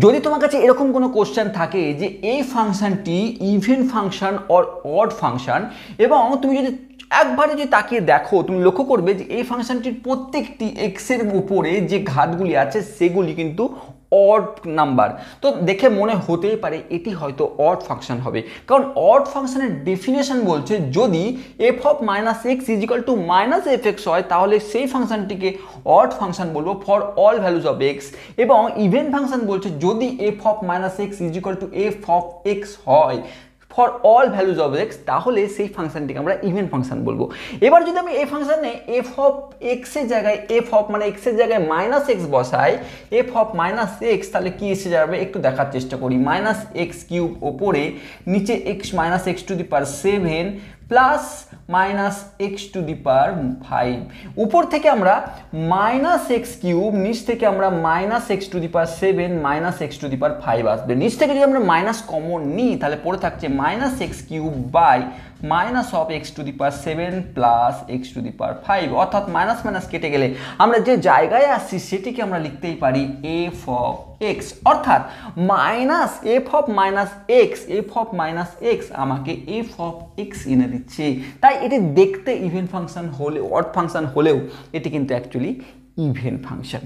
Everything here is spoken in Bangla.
যদি তোমার কাছে এরকম কোনো কোশ্চেন থাকে যে এই ফাংশনটি even function or odd function, এবং তুমি যদি একবারে যদি তাকিয়ে দেখো, তুমি লক্ষ্য করবে যে এই ফাংশনটির প্রত্যেকটি এক্সের উপরে যে ঘাতগুলি আছে সেগুলি কিন্তু অড নাম্বার। তো দেখে মনে হতেই পারে এটি হয়তো অড ফাংশন হবে, কারণ অড ফাংশনের ডেফিনেশন বলছে যদি f of minus x is equal to minus f x হয় তাহলে সেই ফাংশনটিকে অড ফাংশন বলবো for all values of x, এবং ইভেন ফাংশন বলছে যদি f of minus x is equal to f of x হয় for all values of x তাহলে সেই ফাংশনটিকে আমরা ইভেন ফাংশন বলবো। এবার যদি আমি এই ফাংশনে এফ অফ এক্সের জায়গায় এফ অফ মানে এক্সের জায়গায় মাইনাস এক্স বসাই, এফ অফ মাইনাস এক্স, তাহলে কি এসে যাবে একটু দেখার চেষ্টা করি। মাইনাস এক্স কিউব ওপরে, নিচে x minus x to the power 7 plus minus x to the power 5, উপর থেকে আমরা মাইনাস এক্স কিউব, নিচ থেকে আমরা minus x to the power 7 minus x to the power 5 আসবে। নিচ থেকে যদি আমরা মাইনাস কমন নিই তাহলে পড়ে থাকছে minus x cube by minus of x to the power 7 plus x to the power 5, অর্থাৎ মাইনাস মাইনাস কেটে গেলে আমরা যে জায়গায় আসছি সেটিকে আমরা লিখতেই পারি এফ অফ এক্স, অর্থাৎ minus F of minus x, F of minus x আমাকে এফ অফ এক্স এনে দিচ্ছে। তাই এটি দেখতে ইভেন ফাংশন হলে অড ফাংশন হলেও এটি কিন্তু অ্যাকচুয়ালি ইভেন ফাংশন।